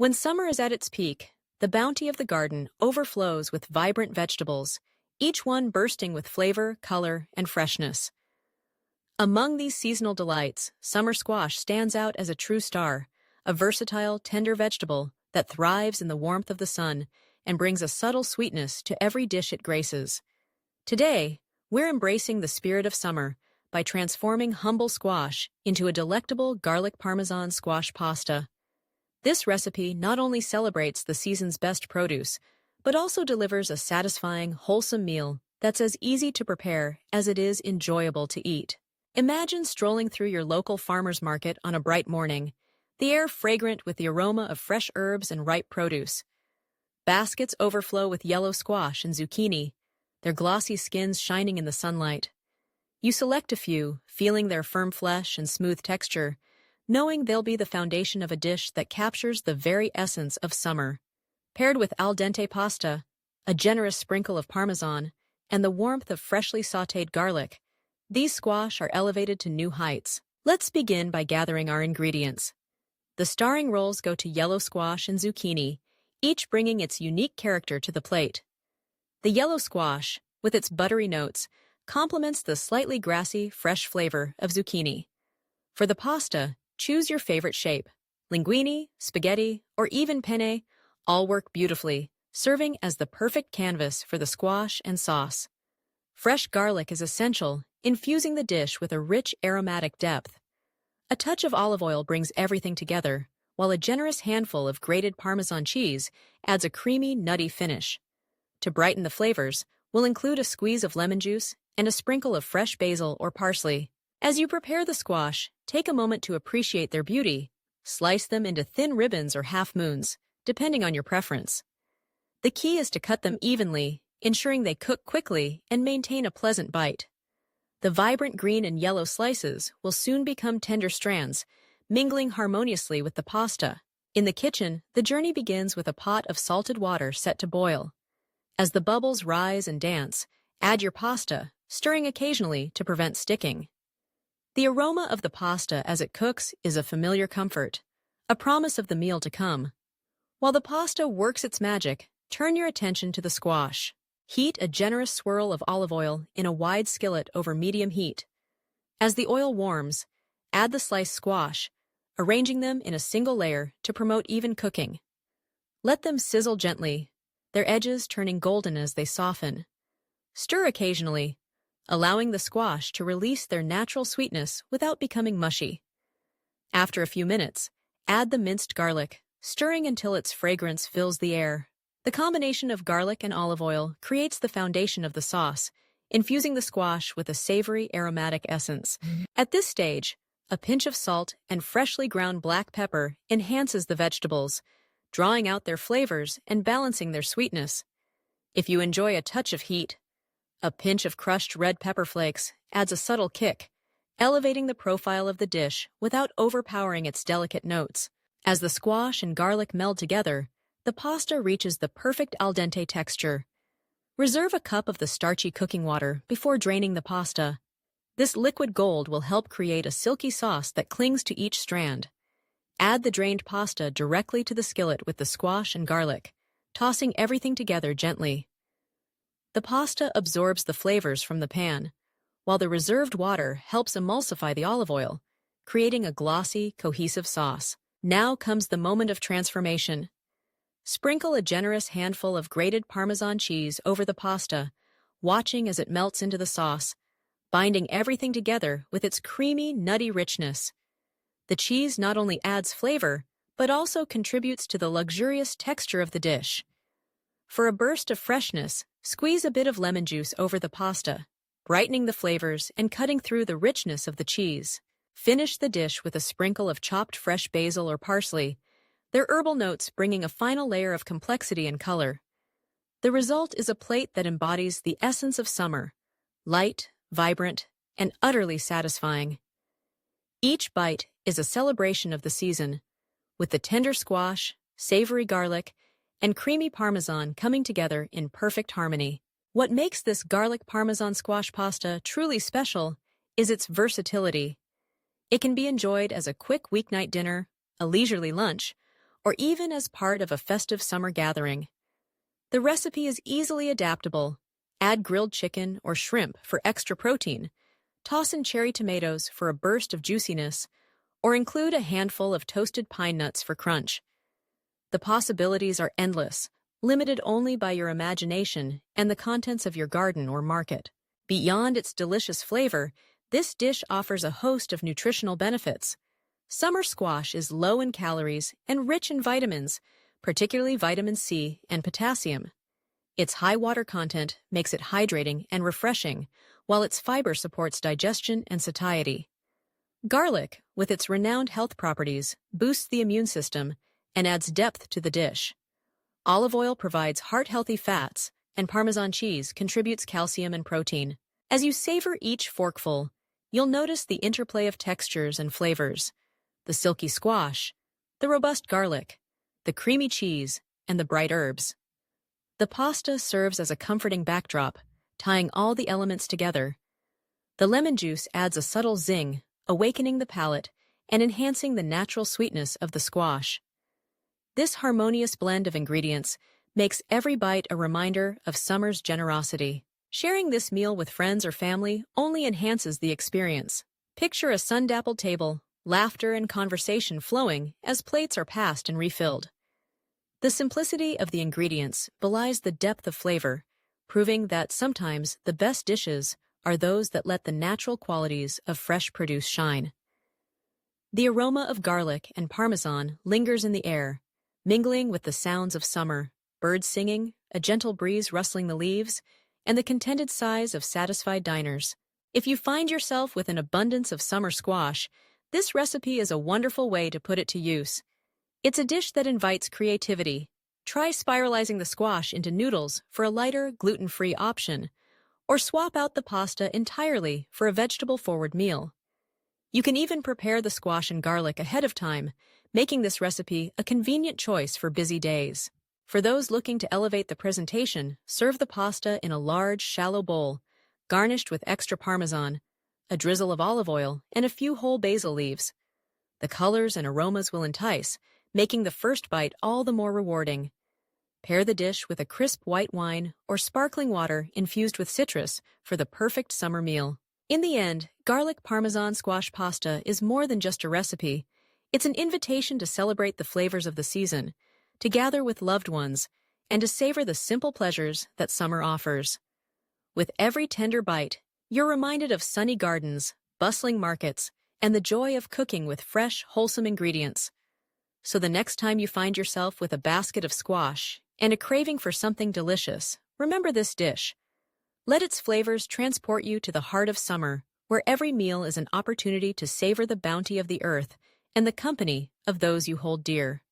When summer is at its peak, the bounty of the garden overflows with vibrant vegetables, each one bursting with flavor, color, and freshness. Among these seasonal delights, summer squash stands out as a true star, a versatile, tender vegetable that thrives in the warmth of the sun and brings a subtle sweetness to every dish it graces. Today, we're embracing the spirit of summer by transforming humble squash into a delectable garlic parmesan squash pasta. This recipe not only celebrates the season's best produce, but also delivers a satisfying, wholesome meal that's as easy to prepare as it is enjoyable to eat. Imagine strolling through your local farmer's market on a bright morning, the air fragrant with the aroma of fresh herbs and ripe produce. Baskets overflow with yellow squash and zucchini, their glossy skins shining in the sunlight. You select a few, feeling their firm flesh and smooth texture, knowing they'll be the foundation of a dish that captures the very essence of summer. Paired with al dente pasta, a generous sprinkle of parmesan, and the warmth of freshly sautéed garlic, these squash are elevated to new heights. Let's begin by gathering our ingredients. The starring roles go to yellow squash and zucchini, each bringing its unique character to the plate. The yellow squash, with its buttery notes, complements the slightly grassy, fresh flavor of zucchini. For the pasta, choose your favorite shape. Linguine, spaghetti, or even penne all work beautifully, serving as the perfect canvas for the squash and sauce. Fresh garlic is essential, infusing the dish with a rich aromatic depth. A touch of olive oil brings everything together, while a generous handful of grated Parmesan cheese adds a creamy, nutty finish. To brighten the flavors, we'll include a squeeze of lemon juice and a sprinkle of fresh basil or parsley. As you prepare the squash, take a moment to appreciate their beauty. Slice them into thin ribbons or half moons, depending on your preference. The key is to cut them evenly, ensuring they cook quickly and maintain a pleasant bite. The vibrant green and yellow slices will soon become tender strands, mingling harmoniously with the pasta. In the kitchen, the journey begins with a pot of salted water set to boil. As the bubbles rise and dance, add your pasta, stirring occasionally to prevent sticking. The aroma of the pasta as it cooks is a familiar comfort, a promise of the meal to come. While the pasta works its magic, turn your attention to the squash. Heat a generous swirl of olive oil in a wide skillet over medium heat. As the oil warms, add the sliced squash, arranging them in a single layer to promote even cooking. Let them sizzle gently, their edges turning golden as they soften. Stir occasionally, allowing the squash to release their natural sweetness without becoming mushy. After a few minutes, add the minced garlic, stirring until its fragrance fills the air. The combination of garlic and olive oil creates the foundation of the sauce, infusing the squash with a savory, aromatic essence. At this stage, a pinch of salt and freshly ground black pepper enhances the vegetables, drawing out their flavors and balancing their sweetness. If you enjoy a touch of heat, a pinch of crushed red pepper flakes adds a subtle kick, elevating the profile of the dish without overpowering its delicate notes. As the squash and garlic meld together, the pasta reaches the perfect al dente texture. Reserve a cup of the starchy cooking water before draining the pasta. This liquid gold will help create a silky sauce that clings to each strand. Add the drained pasta directly to the skillet with the squash and garlic, tossing everything together gently. The pasta absorbs the flavors from the pan, while the reserved water helps emulsify the olive oil, creating a glossy, cohesive sauce. Now comes the moment of transformation. Sprinkle a generous handful of grated Parmesan cheese over the pasta, watching as it melts into the sauce, binding everything together with its creamy, nutty richness. The cheese not only adds flavor, but also contributes to the luxurious texture of the dish. For a burst of freshness, squeeze a bit of lemon juice over the pasta, brightening the flavors and cutting through the richness of the cheese. Finish the dish with a sprinkle of chopped fresh basil or parsley, their herbal notes bringing a final layer of complexity and color. The result is a plate that embodies the essence of summer, light, vibrant, and utterly satisfying. Each bite is a celebration of the season, with the tender squash, savory garlic, and creamy parmesan coming together in perfect harmony. What makes this garlic parmesan squash pasta truly special is its versatility. It can be enjoyed as a quick weeknight dinner, a leisurely lunch, or even as part of a festive summer gathering. The recipe is easily adaptable. Add grilled chicken or shrimp for extra protein, toss in cherry tomatoes for a burst of juiciness, or include a handful of toasted pine nuts for crunch. The possibilities are endless, limited only by your imagination and the contents of your garden or market. Beyond its delicious flavor, this dish offers a host of nutritional benefits. Summer squash is low in calories and rich in vitamins, particularly vitamin C and potassium. Its high water content makes it hydrating and refreshing, while its fiber supports digestion and satiety. Garlic, with its renowned health properties, boosts the immune system and adds depth to the dish. Olive oil provides heart-healthy fats, and Parmesan cheese contributes calcium and protein. As you savor each forkful, you'll notice the interplay of textures and flavors: the silky squash, the robust garlic, the creamy cheese, and the bright herbs. The pasta serves as a comforting backdrop, tying all the elements together. The lemon juice adds a subtle zing, awakening the palate and enhancing the natural sweetness of the squash. This harmonious blend of ingredients makes every bite a reminder of summer's generosity. Sharing this meal with friends or family only enhances the experience. Picture a sun-dappled table, laughter and conversation flowing as plates are passed and refilled. The simplicity of the ingredients belies the depth of flavor, proving that sometimes the best dishes are those that let the natural qualities of fresh produce shine. The aroma of garlic and Parmesan lingers in the air, mingling with the sounds of summer: birds singing, a gentle breeze rustling the leaves, and the contented sighs of satisfied diners. If you find yourself with an abundance of summer squash, this recipe is a wonderful way to put it to use. It's a dish that invites creativity. Try spiralizing the squash into noodles for a lighter, gluten-free option, or swap out the pasta entirely for a vegetable-forward meal. You can even prepare the squash and garlic ahead of time, making this recipe a convenient choice for busy days. For those looking to elevate the presentation, serve the pasta in a large, shallow bowl, garnished with extra Parmesan, a drizzle of olive oil, and a few whole basil leaves. The colors and aromas will entice, making the first bite all the more rewarding. Pair the dish with a crisp white wine or sparkling water infused with citrus for the perfect summer meal. In the end, garlic Parmesan squash pasta is more than just a recipe. It's an invitation to celebrate the flavors of the season, to gather with loved ones, and to savor the simple pleasures that summer offers. With every tender bite, you're reminded of sunny gardens, bustling markets, and the joy of cooking with fresh, wholesome ingredients. So the next time you find yourself with a basket of squash and a craving for something delicious, remember this dish. Let its flavors transport you to the heart of summer, where every meal is an opportunity to savor the bounty of the earth and the company of those you hold dear.